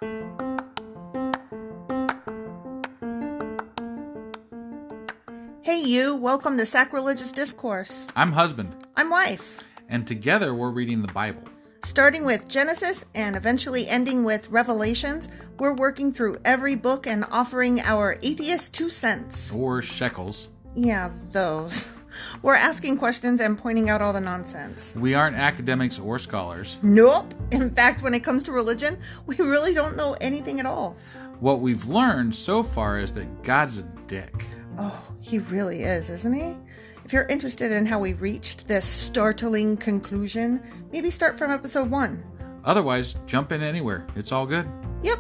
Hey you, welcome to Sacrilegious Discourse. I'm husband. I'm wife. And together we're reading the Bible. Starting with Genesis and eventually ending with Revelations, we're working through every book and offering our atheist 2 cents. Or shekels. Yeah, those. We're asking questions and pointing out all the nonsense. We aren't academics or scholars. Nope. In fact, when it comes to religion, we really don't know anything at all. What we've learned so far is that God's a dick. Oh, he really is, isn't he? If you're interested in how we reached this startling conclusion, maybe start from episode 1. Otherwise, jump in anywhere. It's all good. Yep.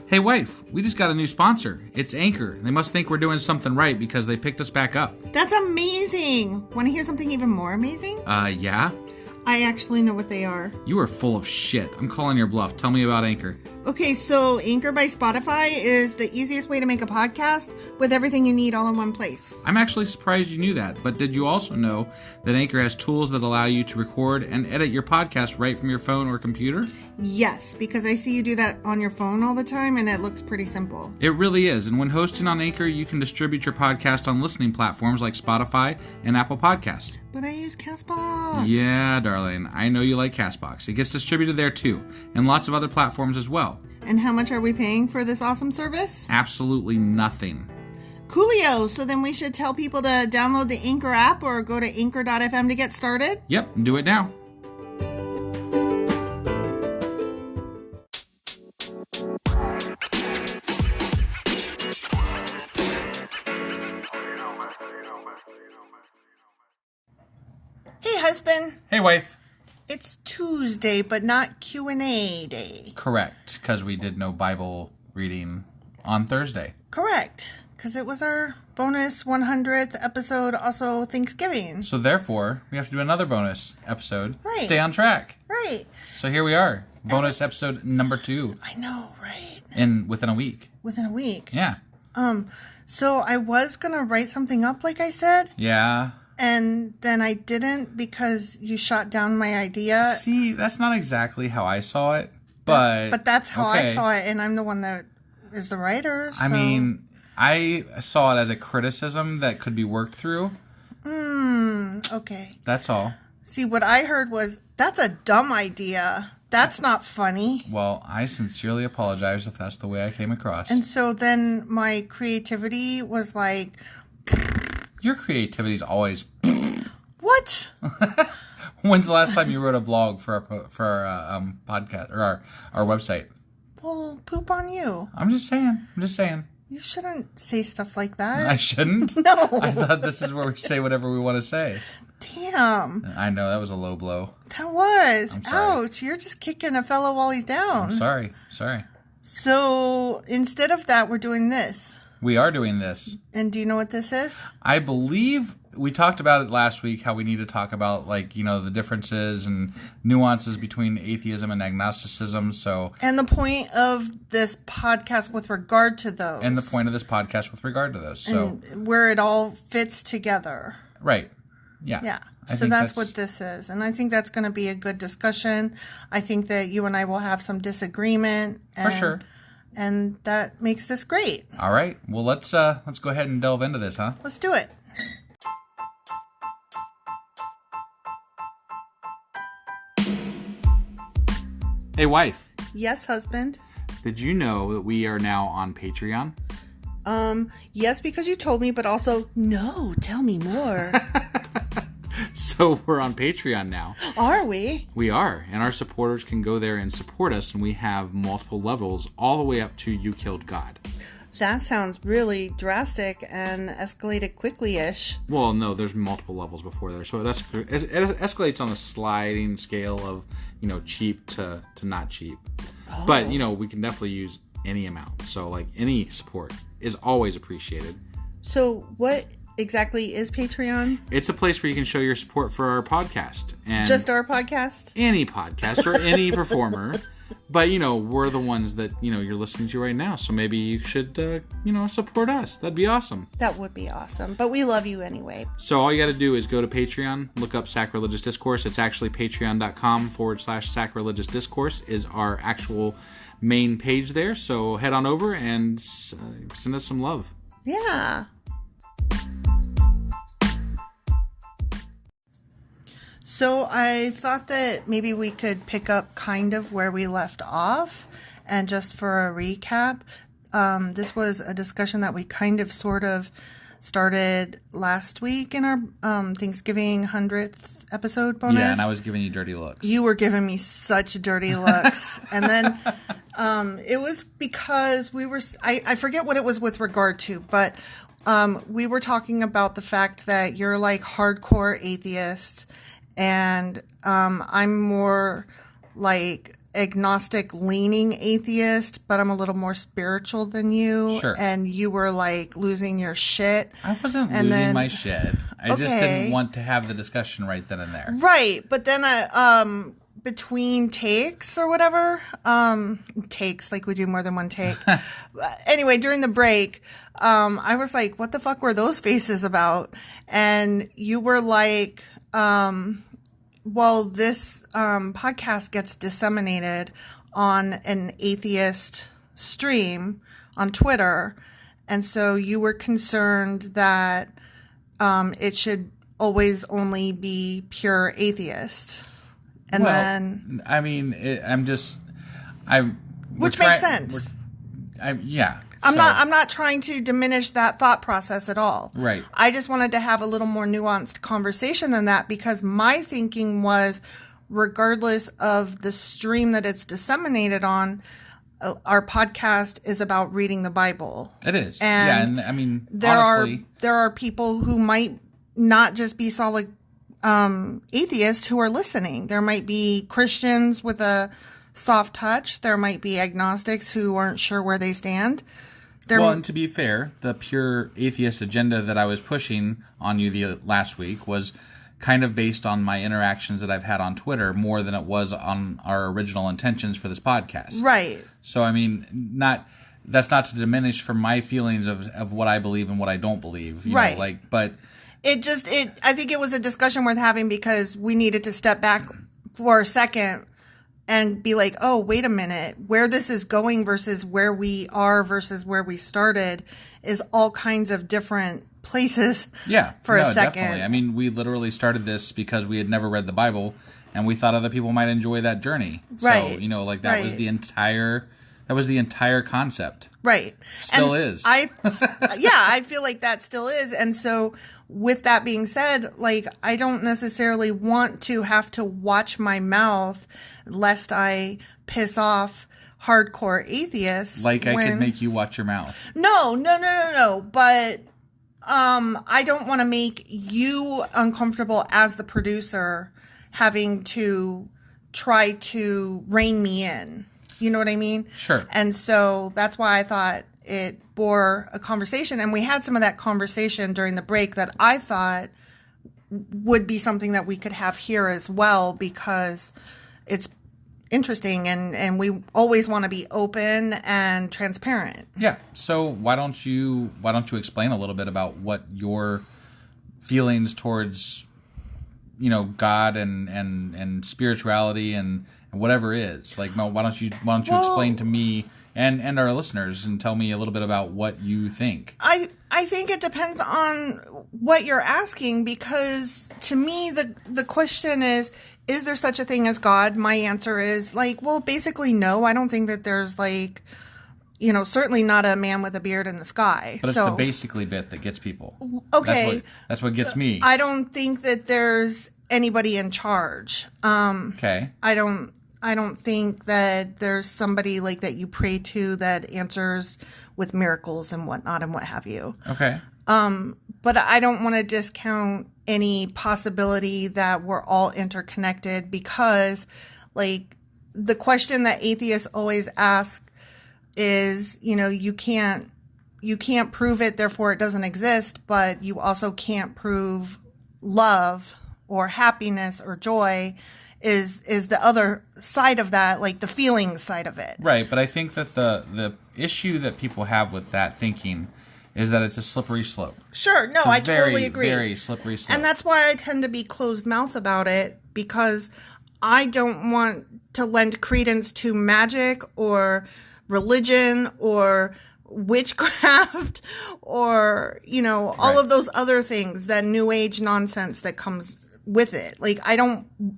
Hey wife, we just got a new sponsor. It's Anchor. They must think we're doing something right because they picked us back up. That's amazing. Want to hear something even more amazing? Yeah? I actually know what they are. You are full of shit. I'm calling your bluff. Tell me about Anchor. Okay, so Anchor by Spotify is the easiest way to make a podcast with everything you need all in one place. I'm actually surprised you knew that, but did you also know that Anchor has tools that allow you to record and edit your podcast right from your phone or computer? Yes, because I see you do that on your phone all the time and it looks pretty simple. It really is, and when hosting on Anchor, you can distribute your podcast on listening platforms like Spotify and Apple Podcasts. But I use CastBox. Yeah, darling, I know you like CastBox. It gets distributed there too, and lots of other platforms as well. And how much are we paying for this awesome service? Absolutely nothing. Coolio! So then we should tell people to download the Anchor app or go to anchor.fm to get started? Yep, do it now. Hey husband. Hey wife. It's Tuesday, but not Q&A day. Correct, because we did no Bible reading on Thursday. Correct, because it was our bonus 100th episode, also Thanksgiving. So therefore, we have to do another bonus episode. Right. Stay on track. Right. So here we are, bonus episode number 2. I know, right? Within a week. Within a week. Yeah. So I was going to write something up, like I said. Yeah. And then I didn't because you shot down my idea. See, that's not exactly how I saw it, but... But that's how I saw it, and I'm the one that is the writer, so... I mean, I saw it as a criticism that could be worked through. Okay. That's all. See, what I heard was, that's a dumb idea. That's not funny. Well, I sincerely apologize if that's the way I came across. And so then my creativity was like... Your creativity is always... What? When's the last time you wrote a blog for our podcast or our website? Well, poop on you. I'm just saying. You shouldn't say stuff like that. I shouldn't? No. I thought this is where we say whatever we want to say. Damn. I know, that was a low blow. That was. I'm sorry. Ouch. You're just kicking a fellow while he's down. I'm sorry. So instead of that, we're doing this. We are doing this. And do you know what this is? I believe we talked about it last week, how we need to talk about, like, you know, the differences and nuances between atheism and agnosticism. And the point of this podcast with regard to those. And the point of this podcast with regard to those. So and where it all fits together. Right. Yeah. Yeah. So that's what this is. And I think that's going to be a good discussion. I think that you and I will have some disagreement. For sure. And that makes this great. All right. Well, let's go ahead and delve into this, huh? Let's do it. Hey, wife. Yes, husband. Did you know that we are now on Patreon? Yes, because you told me, but also, no, tell me more. So we're on Patreon now. Are we? We are, and our supporters can go there and support us, and we have multiple levels all the way up to You Killed God. That sounds really drastic and escalated quickly-ish. Well, no, there's multiple levels before there, so it escalates on a sliding scale of, you know, cheap to not cheap. Oh. But, you know, we can definitely use any amount, so, like, any support is always appreciated. So what exactly is Patreon? It's a place where you can show your support for our podcast. And just our podcast? Any podcast or any performer. But, we're the ones that, you're listening to right now. So maybe you should, support us. That'd be awesome. That would be awesome. But we love you anyway. So all you got to do is go to Patreon, look up Sacrilegious Discourse. It's actually patreon.com/Sacrilegious Discourse is our actual main page there. So head on over and send us some love. Yeah. So I thought that maybe we could pick up kind of where we left off. And just for a recap, this was a discussion that we kind of sort of started last week in our Thanksgiving 100th episode bonus. Yeah, and I was giving you dirty looks. You were giving me such dirty looks. And then it was because I forget what it was with regard to, but we were talking about the fact that you're like hardcore atheist. And I'm more like agnostic leaning atheist, but I'm a little more spiritual than you. Sure. And you were like losing your shit. I wasn't losing my shit. I just didn't want to have the discussion right then and there. Right. But then between takes or whatever, takes, like we do more than one take. Anyway, during the break, I was like, what the fuck were those faces about? And you were like, well, this podcast gets disseminated on an atheist stream on Twitter, and so you were concerned that it should always only be pure atheist. And then, I mean, which makes sense. Yeah. I'm not trying to diminish that thought process at all. Right. I just wanted to have a little more nuanced conversation than that, because my thinking was, regardless of the stream that it's disseminated on, our podcast is about reading the Bible. It is. And I mean, there honestly, are people who might not just be solid atheists who are listening. There might be Christians with a soft touch. There might be agnostics who aren't sure where they stand. And to be fair, the pure atheist agenda that I was pushing on you the last week was kind of based on my interactions that I've had on Twitter more than it was on our original intentions for this podcast. Right. So, I mean, that's not to diminish from my feelings of what I believe and what I don't believe. You right. know, but I think it was a discussion worth having, because we needed to step back for a second and be like, oh, wait a minute, where this is going versus where we are versus where we started is all kinds of different places. Yeah, for a second. Definitely. I mean, we literally started this because we had never read the Bible, and we thought other people might enjoy that journey. Right. So, that was the entire concept. Right. Still is. I feel like that still is. And so with that being said, like, I don't necessarily want to have to watch my mouth lest I piss off hardcore atheists. I could make you watch your mouth. No. But I don't want to make you uncomfortable as the producer having to try to rein me in. You know what I mean? Sure. And so that's why I thought it bore a conversation. And we had some of that conversation during the break that I thought would be something that we could have here as well, because it's interesting and we always want to be open and transparent. Yeah. So why don't you explain a little bit about what your feelings towards, God and spirituality and whatever is like. Why don't you explain to me and our listeners and tell me a little bit about what you think? I think it depends on what you're asking, because to me the question is there such a thing as God? My answer is basically no. I don't think that there's certainly not a man with a beard in the sky. But it's the basically bit that gets people. Okay. That's what gets me. I don't think that there's anybody in charge. Okay. I don't think that there's somebody that you pray to that answers with miracles and whatnot and what have you. Okay. But I don't want to discount any possibility that we're all interconnected, because the question that atheists always ask is, you can't prove it, therefore it doesn't exist, but you also can't prove love or happiness or joy is the other side of that, like the feeling side of it. Right, but I think that the issue that people have with that thinking is that it's a slippery slope. Sure, no, I totally agree. Very slippery slope. And that's why I tend to be closed mouth about it, because I don't want to lend credence to magic or religion or witchcraft or, all of those other things, that new age nonsense that comes with it. Like,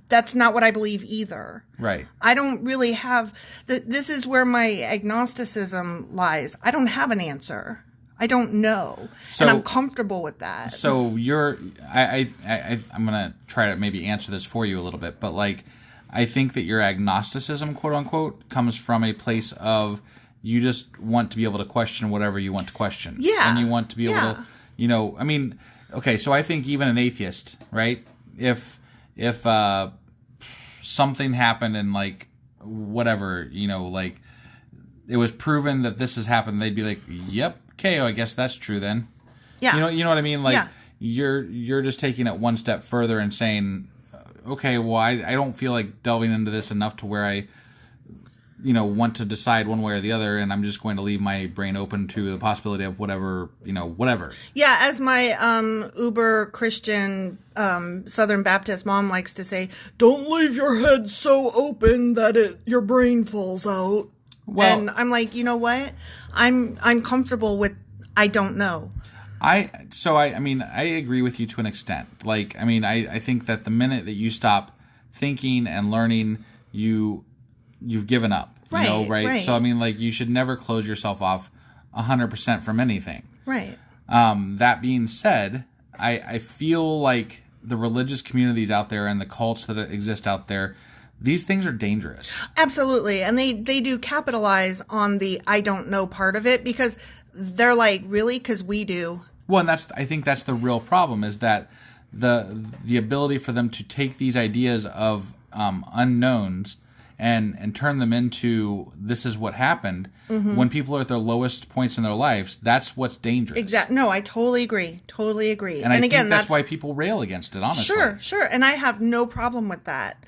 that's not what I believe either. Right. I don't really have, this is where my agnosticism lies. I don't have an answer. I don't know. And I'm comfortable with that. So I'm going to try to maybe answer this for you a little bit, but like, I think that your agnosticism, quote unquote, comes from a place of you just want to be able to question whatever you want to question. Yeah. And you want to be able to, okay, so I think even an atheist, right? If something happened and like whatever, like it was proven that this has happened, they'd be like, "Yep, okay, I guess that's true then." Yeah. You know what I mean? Like you're just taking it one step further and saying, "Okay, well, I don't feel like delving into this enough to where I want to decide one way or the other, and I'm just going to leave my brain open to the possibility of whatever, whatever." Yeah, as my uber Christian Southern Baptist mom likes to say, "Don't leave your head so open that your brain falls out." Well, and I'm like, you know what? I'm comfortable with I don't know. I agree with you to an extent. Like, I think that the minute that you stop thinking and learning, you've given up. Right? So, you should never close yourself off 100% from anything. Right. That being said, I feel like the religious communities out there and the cults that exist out there, these things are dangerous. Absolutely. And they do capitalize on the I don't know part of it, because they're like, really? Because we do. Well, and I think that's the real problem, is that the ability for them to take these ideas of unknowns and turn them into this is what happened when people are at their lowest points in their lives. That's what's dangerous. Exactly. No, I totally agree. And I again, think that's why people rail against it, honestly. Sure. And I have no problem with that.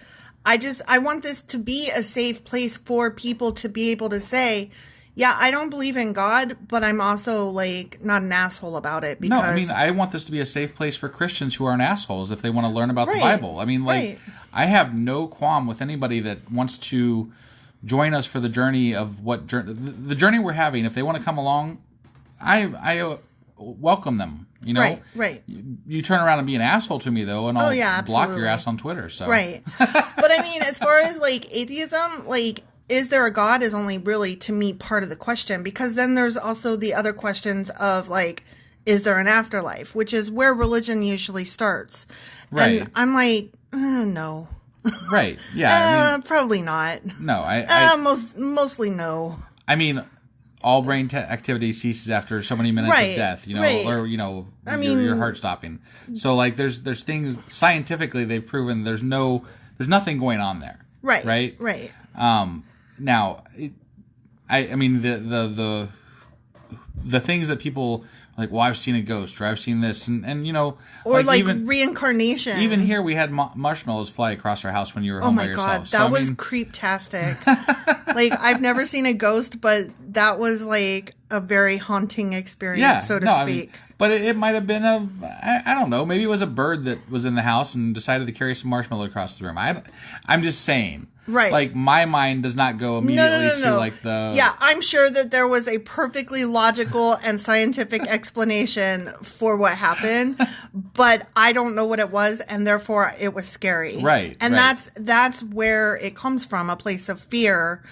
I want this to be a safe place for people to be able to say, yeah, I don't believe in God, but I'm also like not an asshole about it. Because I want this to be a safe place for Christians who aren't assholes if they want to learn about the Bible. I have no qualm with anybody that wants to join us for the journey of the journey we're having. If they want to come along, I welcome them. Right. You turn around and be an asshole to me though, and I'll block your ass on Twitter. So right. But as far as like atheism, like, is there a God is only really, to me, part of the question, because then there's also the other questions of like, is there an afterlife, which is where religion usually starts. Right. And I'm like, no. Right. Yeah. Probably not. No. Mostly no. All brain activity ceases after so many minutes of death, or your heart stopping. So like, there's things scientifically they've proven there's nothing going on there. Right. Now, the things that people like, well, I've seen a ghost, or I've seen this, and or like even reincarnation. Even here, we had marshmallows fly across our house when you were home by yourself. Oh my god, that was creeptastic. Like, I've never seen a ghost, but that was like a very haunting experience, so to speak. But it might have been I don't know, maybe it was a bird that was in the house and decided to carry some marshmallow across the room. I'm just saying. Right. Like, my mind does not go immediately to like the... Yeah, I'm sure that there was a perfectly logical and scientific explanation for what happened, but I don't know what it was, and therefore it was scary. Right. And that's where it comes from, a place of fear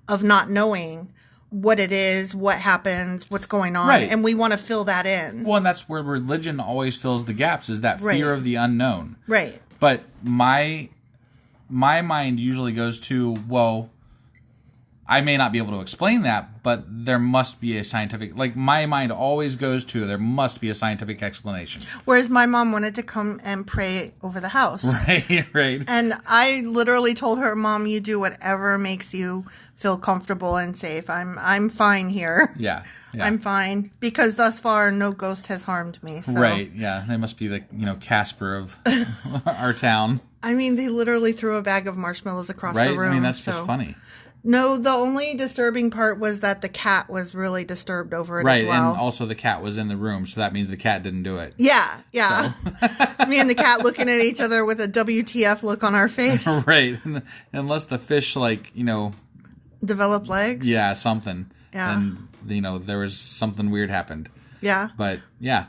of not knowing what it is, what happens, what's going on, and we want to fill that in. Well, and that's where religion always fills the gaps, is that fear of the unknown. Right. But my mind usually goes to, well, I may not be able to explain that, but there must be a scientific, like my mind always goes to, there must be a scientific explanation. Whereas my mom wanted to come and pray over the house. Right. And I literally told her, Mom, you do whatever makes you feel comfortable and safe. I'm fine here. Yeah. I'm fine. Because thus far, no ghost has harmed me. So. Right, yeah. They must be the, Casper of our town. I mean, they literally threw a bag of marshmallows across the room. I mean, that's just funny. No, the only disturbing part was that the cat was really disturbed over it as well. Right, and also the cat was in the room, so that means the cat didn't do it. Yeah. So. Me and the cat looking at each other with a WTF look on our face. Right, unless the fish, develop legs? Yeah, something. Yeah. And, there was something weird happened. Yeah. But, yeah.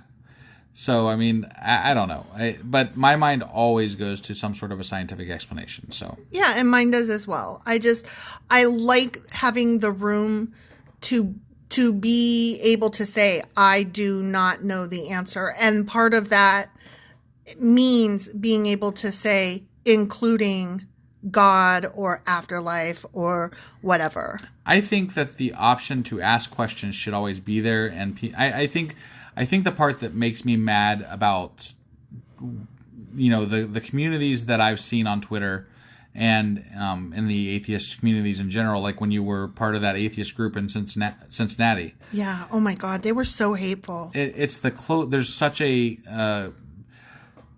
So, I mean, I don't know. But my mind always goes to some sort of a scientific explanation, so. Yeah, and mine does as well. I like having the room to be able to say, I do not know the answer. And part of that means being able to say, including God or afterlife or whatever. I think that the option to ask questions should always be there, and I think the part that makes me mad about the communities that I've seen on Twitter and in the atheist communities in general, like when you were part of that atheist group in Cincinnati. Yeah. Oh my God, they were so hateful. It's the there's such a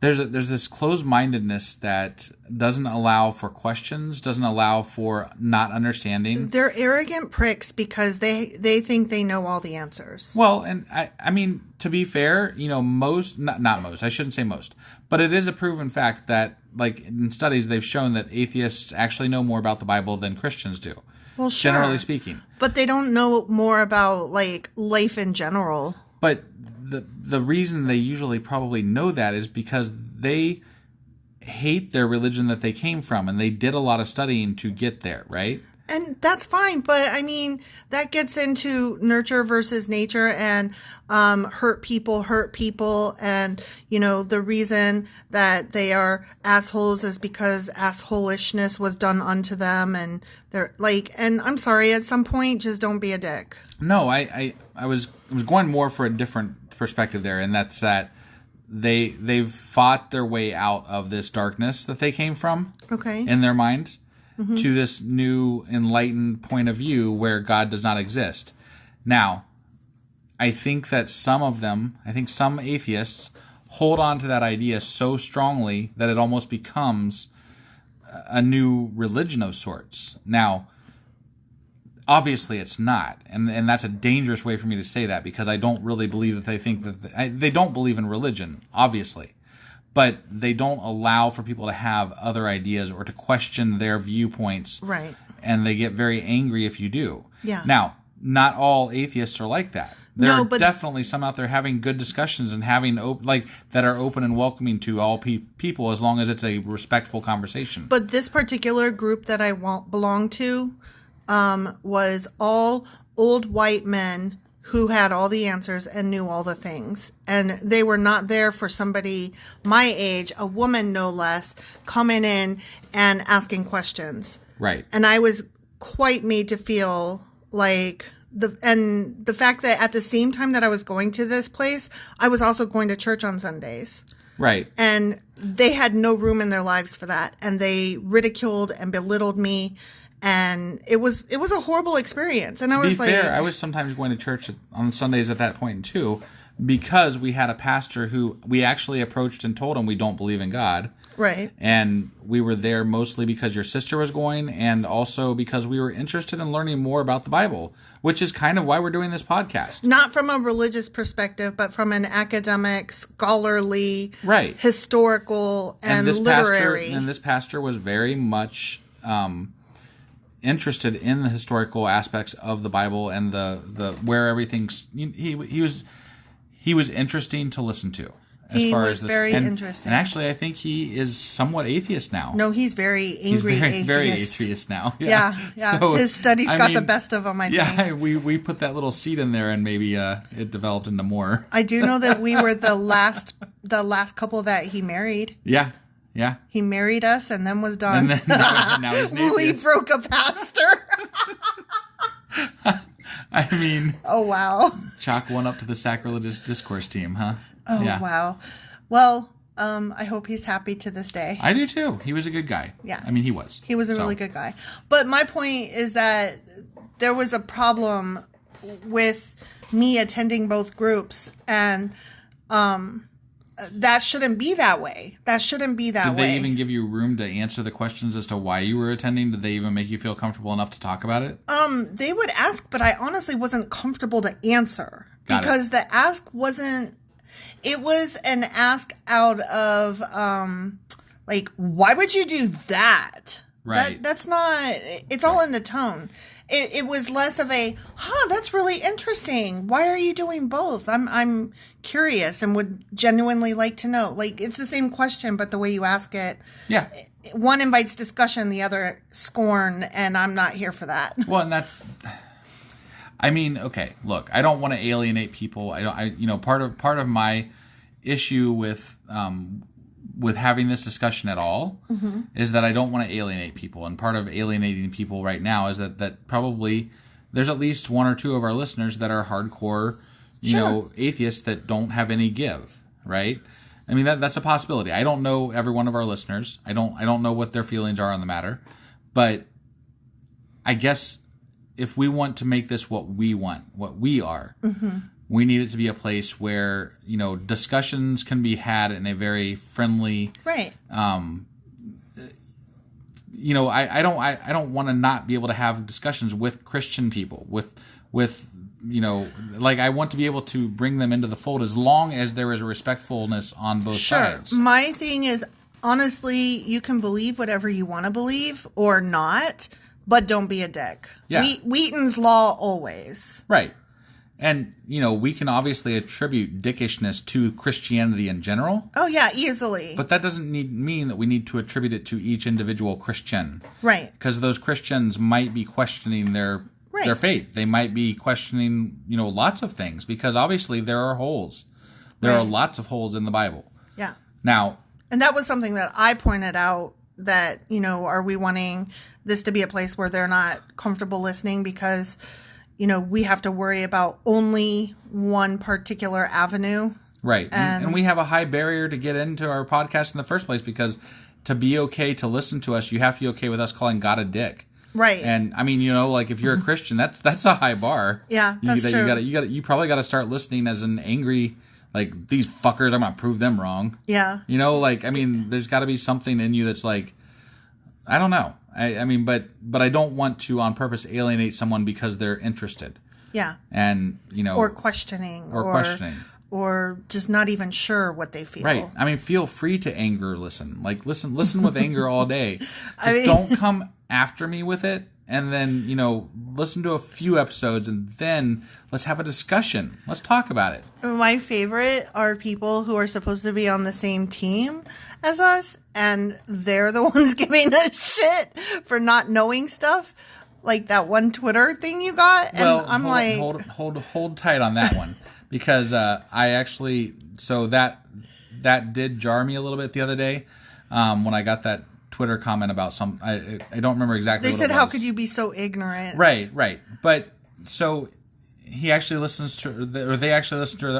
there's this closed-mindedness that doesn't allow for questions, doesn't allow for not understanding. They're arrogant pricks because they think they know all the answers. Well, and I mean, to be fair, most, not most, I shouldn't say most, but it is a proven fact that, in studies, they've shown that atheists actually know more about the Bible than Christians do. Well, sure. Generally speaking. But they don't know more about, life in general. But the reason they usually probably know that is because they hate their religion that they came from, and they did a lot of studying to get there, right? And that's fine, but I mean, that gets into nurture versus nature and hurt people, and, the reason that they are assholes is because assholishness was done unto them, and they're and I'm sorry, at some point, just don't be a dick. No, I was going more for a different perspective there, and that's that they've fought their way out of this darkness that they came from, okay, in their minds, to this new enlightened point of view where God does not exist. Now, I think that some atheists hold on to that idea so strongly that it almost becomes a new religion of sorts. Now, obviously it's not, and that's a dangerous way for me to say that, because I don't really believe that they think that they don't believe in religion, obviously, but they don't allow for people to have other ideas or to question their viewpoints, right? And they get very angry if you do. Yeah. Now, not all atheists are like that. There are definitely some out there having good discussions and having that are open and welcoming to all people, as long as it's a respectful conversation. But this particular group that I belong to was all old white men who had all the answers and knew all the things. And they were not there for somebody my age, a woman no less, coming in and asking questions. Right. And I was quite made to feel like the fact that at the same time that I was going to this place, I was also going to church on Sundays. Right. And they had no room in their lives for that. And they ridiculed and belittled me. And it was a horrible experience. And to be fair, I was sometimes going to church on Sundays at that point too, because we had a pastor who we actually approached and told him we don't believe in God. Right. And we were there mostly because your sister was going, and also because we were interested in learning more about the Bible, which is kind of why we're doing this podcast. Not from a religious perspective, but from an academic, scholarly, right, historical, and literary. And this pastor was very much interested in the historical aspects of the Bible and the where everything's. He was interesting to listen to. He was very interesting. And actually, I think he is somewhat atheist now. No, he's very angry atheist. Very atheist now. Yeah. So, his studies got the best of him, I think. Yeah, we put that little seed in there, and maybe it developed into more. I do know that we were the last couple that he married. Yeah. He married us and then was done. And then, now he's an atheist. We broke a pastor. I mean, oh wow. chalk one up to the Sacrilegious Discourse team, huh? Oh wow. Well, I hope he's happy to this day. I do too. He was a good guy. Yeah. I mean, he was. He was a really good guy. But my point is that there was a problem with me attending both groups, and that shouldn't be that way. That shouldn't be that way. Did they even give you room to answer the questions as to why you were attending? Did they even make you feel comfortable enough to talk about it? They would ask, but I honestly wasn't comfortable to answer. Because the ask wasn't... It was an ask out of, like, why would you do that? Right. That's not... It's all in the tone. It was less of a, that's really interesting. Why are you doing both? I'm curious and would genuinely like to know. Like, it's the same question, but the way you ask it. Yeah. One invites discussion, the other scorn, and I'm not here for that. Well, and that's... I mean, okay, look, I don't want to alienate people. Part of my issue with having this discussion at all is that I don't want to alienate people. And part of alienating people right now is that probably there's at least one or two of our listeners that are hardcore, atheists that don't have any give, right? I mean, that's a possibility. I don't know every one of our listeners. I don't know what their feelings are on the matter, but I guess if we want to make this what we want, what we are, we need it to be a place where, discussions can be had in a very friendly, right. I don't want to not be able to have discussions with Christian people, with I want to be able to bring them into the fold as long as there is a respectfulness on both sides. My thing is, honestly, you can believe whatever you want to believe or not, but don't be a dick. Yeah. Wheaton's law always. Right. And, we can obviously attribute dickishness to Christianity in general. Oh, yeah, easily. But that doesn't mean that we need to attribute it to each individual Christian. Right. Because those Christians might be questioning their faith. They might be questioning, lots of things. Because obviously there are holes. There are lots of holes in the Bible. Yeah. Now. And that was something that I pointed out that, are we wanting this to be a place where they're not comfortable listening because... we have to worry about only one particular avenue. Right. And we have a high barrier to get into our podcast in the first place because to be okay to listen to us, you have to be okay with us calling God a dick. Right. And I mean, if you're a Christian, that's a high bar. Yeah, that's true. You probably got to start listening as an angry, like, these fuckers, I'm going to prove them wrong. Yeah. There's got to be something in you that's like, I don't know. But I don't want to on purpose alienate someone because they're interested. Yeah. And, or questioning. Or just not even sure what they feel. Right. I mean, feel free to listen. Like, listen with anger all day. Just don't come after me with it. And then, listen to a few episodes and then let's have a discussion. Let's talk about it. My favorite are people who are supposed to be on the same team as us, and they're the ones giving us shit for not knowing stuff. Like that one Twitter thing you got. And I'm hold tight on that one. Because I actually, so that did jar me a little bit the other day when I got that Twitter comment about I don't remember exactly what it was. They said, how could you be so ignorant? Right. But so they actually listen to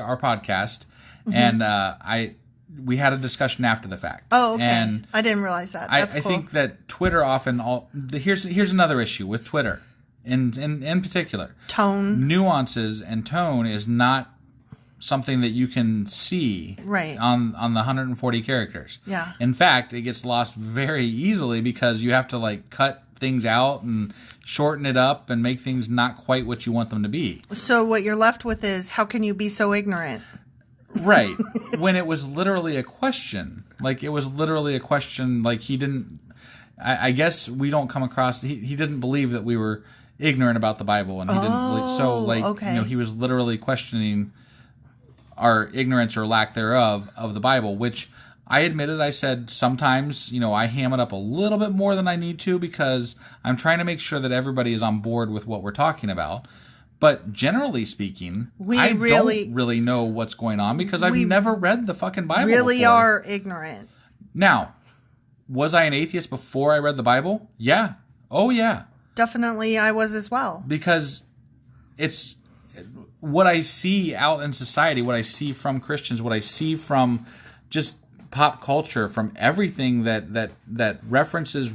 our podcast, and we had a discussion after the fact. Oh, okay. And I didn't realize that. That's cool. I think that Twitter often here's another issue with Twitter in particular. Tone. Nuances and tone is not something that you can see on the 140 characters. Yeah. In fact, it gets lost very easily because you have to cut things out and shorten it up and make things not quite what you want them to be. So what you're left with is, how can you be so ignorant? Right. When it was literally a question. He didn't... I guess we don't come across... He didn't believe that we were ignorant about the Bible, and he didn't believe... So, okay. He was literally questioning our ignorance or lack thereof of the Bible, which I admitted, I said sometimes, I ham it up a little bit more than I need to because I'm trying to make sure that everybody is on board with what we're talking about. But generally speaking, I don't really know what's going on because I've never read the fucking Bible before. We are ignorant. Now, was I an atheist before I read the Bible? Yeah. Oh, yeah. definitely I was as well. Because it's what I see out in society, what I see from Christians, what I see from just pop culture, from everything that references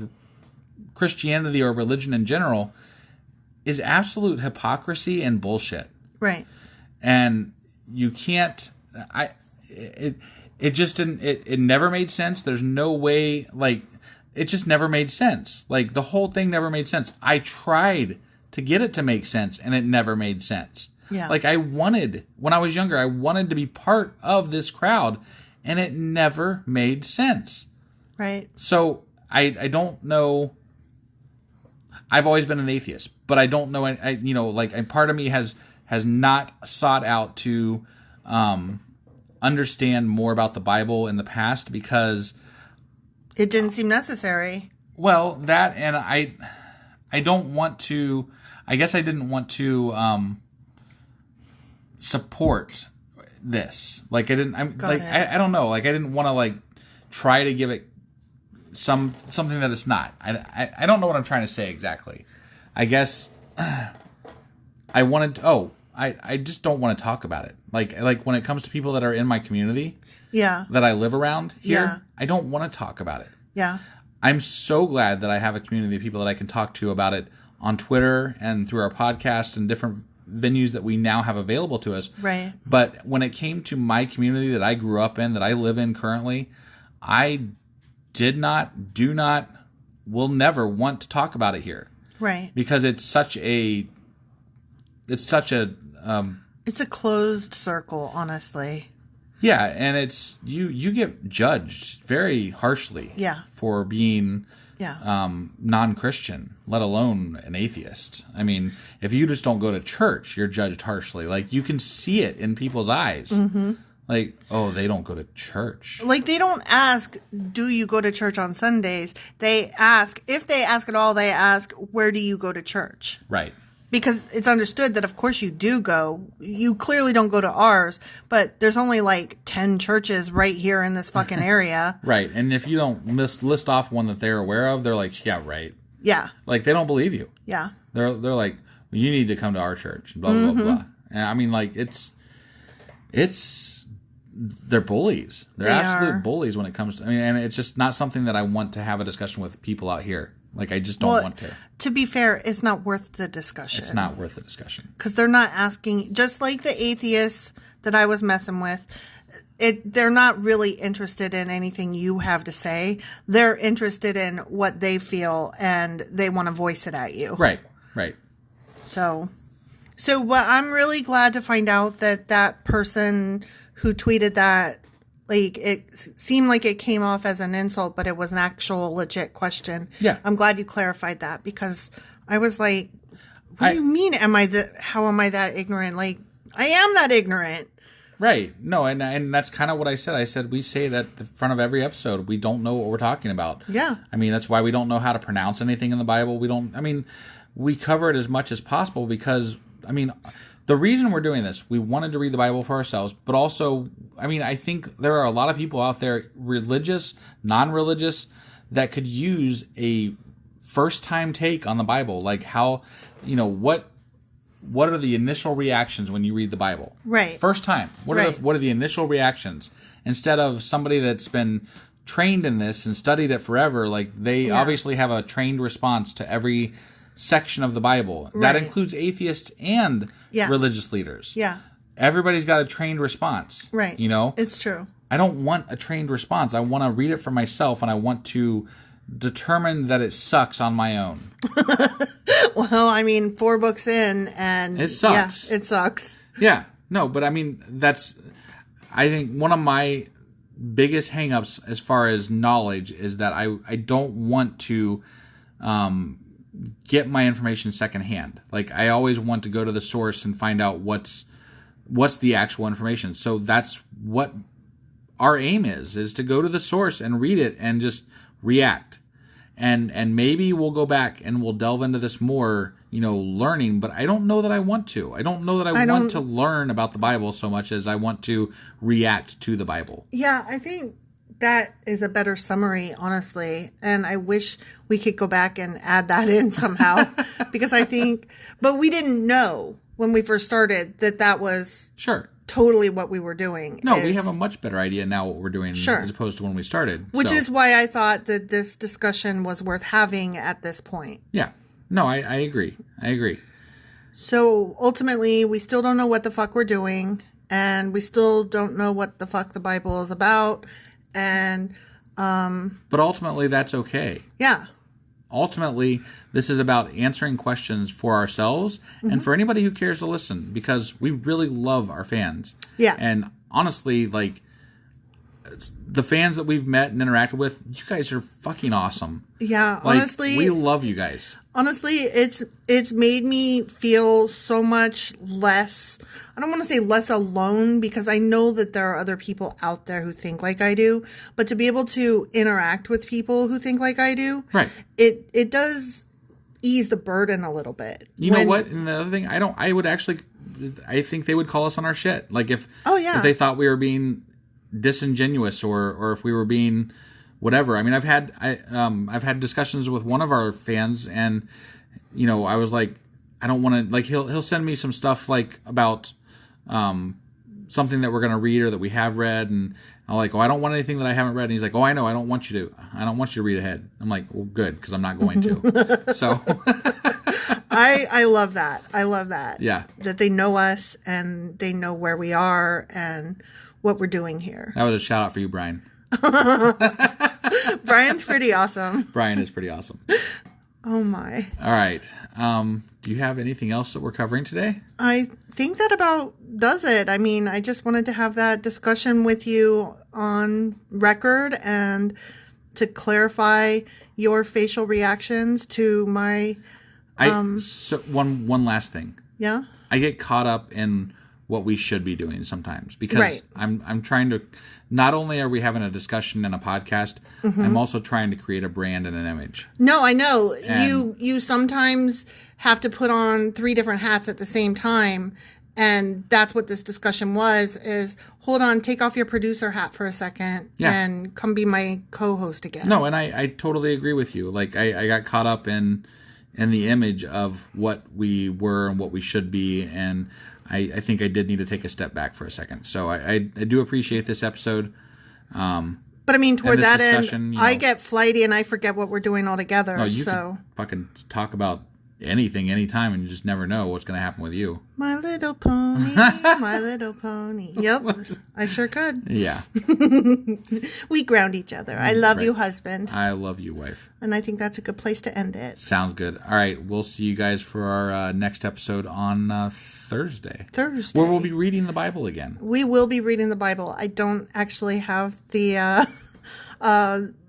Christianity or religion in general, is absolute hypocrisy and bullshit. Right. And you can't. It just didn't. It never made sense. There's no way. Like, it just never made sense. Like, the whole thing never made sense. I tried to get it to make sense, and it never made sense. Yeah. Like, when I was younger, I wanted to be part of this crowd, and it never made sense. Right. So I don't know. I've always been an atheist, but I don't know. And part of me has not sought out to understand more about the Bible in the past because it didn't seem necessary. Well, that, and I don't want to. I guess I didn't want to support this. Like, I didn't. I don't know. Like, I didn't want to try to give it something that it's not. I don't know what I'm trying to say exactly. I guess I wanted to, I just don't want to talk about it. Like when it comes to people that are in my community, that I live around here, I don't want to talk about it. Yeah. I'm so glad that I have a community of people that I can talk to about it on Twitter and through our podcast and different venues that we now have available to us. Right. But when it came to my community that I grew up in, that I live in currently, I did not, do not, will never want to talk about it here. Right. Because it's such a it's a closed circle, honestly. Yeah, and it's you get judged very harshly for being non-Christian, let alone an atheist. I mean, if you just don't go to church, you're judged harshly. Like, you can see it in people's eyes. Mm-hmm. Like, oh, they don't go to church. Like, they don't ask, do you go to church on Sundays? They ask, if they ask at all, they ask, where do you go to church? Right. Because it's understood that, of course, you do go. You clearly don't go to ours, but there's only 10 churches right here in this fucking area. Right. And if you don't list off one that they're aware of, they're like, yeah, right. Yeah. Like, they don't believe you. Yeah. They're like, well, you need to come to our church, blah, blah, blah, blah. And I mean, they're bullies. They're absolute bullies when it comes to, and it's just not something that I want to have a discussion with people out here. Like, I just don't want to. To be fair, it's not worth the discussion. It's not worth the discussion. Because they're not asking, just like the atheists that I was messing with, they're not really interested in anything you have to say. They're interested in what they feel, and they want to voice it at you. Right, right. So I'm really glad to find out that person who tweeted that, it seemed like it came off as an insult, but it was an actual legit question. Yeah. I'm glad you clarified that, because I was like, what do you mean, how am I that ignorant? Like, I am that ignorant. Right. No, and that's kind of what I said. I said, we say that at the front of every episode, we don't know what we're talking about. Yeah. I mean, that's why we don't know how to pronounce anything in the Bible. We cover it as much as possible because, the reason we're doing this, we wanted to read the Bible for ourselves, but also, I think there are a lot of people out there, religious, non-religious, that could use a first-time take on the Bible. Like, how, what are the initial reactions when you read the Bible? Right. First time. What are the initial reactions? Instead of somebody that's been trained in this and studied it forever, they obviously have a trained response to every section of the Bible. Right. That includes atheists and religious leaders. Yeah. Everybody's got a trained response. Right. It's true. I don't want a trained response. I want to read it for myself, and I want to determine that it sucks on my own. Well, 4 books in, and it sucks. Yeah, it sucks. Yeah. No, but I think one of my biggest hangups as far as knowledge is that I don't want to get my information secondhand. Like, I always want to go to the source and find out what's the actual information. So that's what our aim is to go to the source and read it and just react. And maybe we'll go back and we'll delve into this more, learning, but I don't know that I want to. I don't know that I want to learn about the Bible so much as I want to react to the Bible. Yeah, I think that is a better summary, honestly. And I wish we could go back and add that in somehow. Because I think, but we didn't know when we first started that was sure totally what we were doing. No, we have a much better idea now what we're doing as opposed to when we started. Which is why I thought that this discussion was worth having at this point. Yeah. No, I agree. I agree. So ultimately, we still don't know what the fuck we're doing. And we still don't know what the fuck the Bible is about. And but ultimately, that's okay. Yeah. Ultimately, this is about answering questions for ourselves and for anybody who cares to listen, because we really love our fans. Yeah. And honestly, like, the fans that we've met and interacted with, you guys are fucking awesome. Yeah, like, honestly. We love you guys. Honestly, it's made me feel so much less, I don't want to say less alone, because I know that there are other people out there who think like I do, but to be able to interact with people who think like I do, right? It does ease the burden a little bit. You know what? And the other thing, I think they would call us on our shit. Like if they thought we were being disingenuous or if we were being whatever. I mean, I've had discussions with one of our fans, and I was like, I don't want to, like, he'll send me some stuff like about something that we're going to read or that we have read, and I'm like, I don't want anything that I haven't read. And he's like, I know, I don't want you to read ahead. I'm like, well, good, because I'm not going to. So I love that. I love that. Yeah. That they know us and they know where we are and what we're doing here. That was a shout out for you, Brian. Brian's pretty awesome. Brian is pretty awesome. Oh my. All right. Do you have anything else that we're covering today? I think that about does it. I mean, I just wanted to have that discussion with you on record and to clarify your facial reactions to my so one last thing. Yeah? I get caught up in what we should be doing sometimes, because I'm trying to, not only are we having a discussion and a podcast, I'm also trying to create a brand and an image. No, I know. And you sometimes have to put on 3 different hats at the same time, and that's what this discussion was, is hold on, take off your producer hat for a second and come be my co-host again. No, and I totally agree with you. Like, I got caught up in the image of what we were and what we should be, and I think I did need to take a step back for a second. So I do appreciate this episode. But I mean, toward that end, I get flighty and I forget what we're doing altogether. No, you can fucking talk about anything, anytime, and you just never know what's going to happen with you. My little pony, my little pony. Yep, I sure could. Yeah. We ground each other. I love you, husband. I love you, wife. And I think that's a good place to end it. Sounds good. All right, we'll see you guys for our next episode on Thursday. Where we'll be reading the Bible again. We will be reading the Bible. I don't actually have the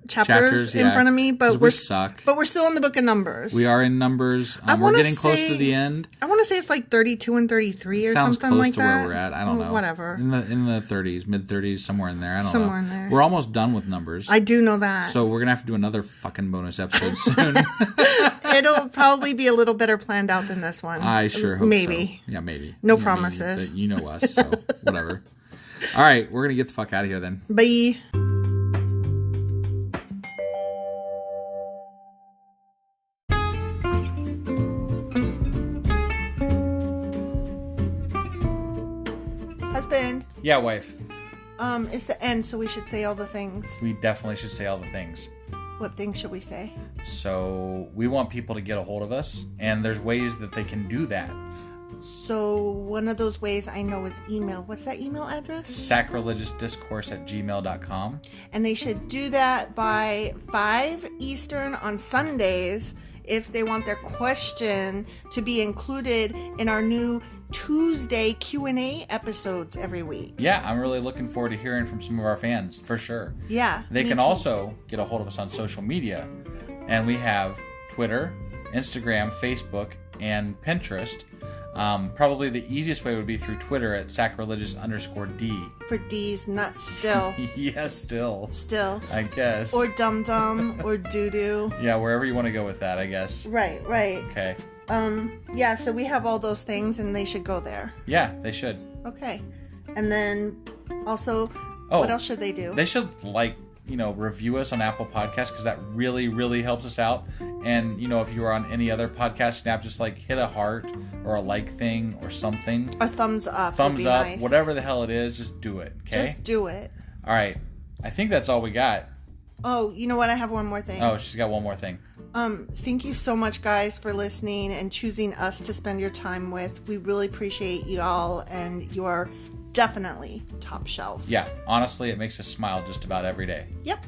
chapters in front of me, but we suck. But we're still in the book of Numbers. We are in Numbers. We're getting close to the end. I want to say it's like 32 and 33 or something like that. Sounds close to where we're at. I don't know. Whatever. In the 30s, mid 30s, somewhere in there. I don't know. Somewhere in there. We're almost done with Numbers. I do know that. So we're gonna have to do another fucking bonus episode soon. It'll probably be a little better planned out than this one. I sure hope maybe. So. Yeah, maybe. No promises. Maybe. You know us, so whatever. All right, we're gonna get the fuck out of here then. Bye. Husband. Yeah, wife. It's the end, so we should say all the things. We definitely should say all the things. What things should we say? So we want people to get a hold of us, and there's ways that they can do that. So one of those ways I know is email. What's that email address? sacrilegiousdiscourse@gmail.com. And they should do that by 5 Eastern on Sundays if they want their question to be included in our new Tuesday Q&A episodes every week. Yeah, I'm really looking forward to hearing from some of our fans, for sure. Yeah. They can also get a hold of us on social media. And we have Twitter, Instagram, Facebook, and Pinterest. Probably the easiest way would be through Twitter at sacrilegious_D. For D's nuts still. Yes, still. Still. I guess. Or dum-dum or doo-doo. Yeah, wherever you want to go with that, I guess. Right. Okay. Yeah, so we have all those things and they should go there. Yeah, they should. Okay. And then also, what else should they do? They should like review us on Apple Podcasts, because that really, really helps us out. And, if you are on any other podcasting app, just like hit a heart or a like thing or something. A thumbs up. Thumbs up, nice. Whatever the hell it is, just do it, okay? Just do it. All right. I think that's all we got. Oh, you know what? I have one more thing. Oh, she's got one more thing. Thank you so much, guys, for listening and choosing us to spend your time with. We really appreciate you all, and you are definitely top shelf. Yeah, honestly, it makes us smile just about every day. Yep.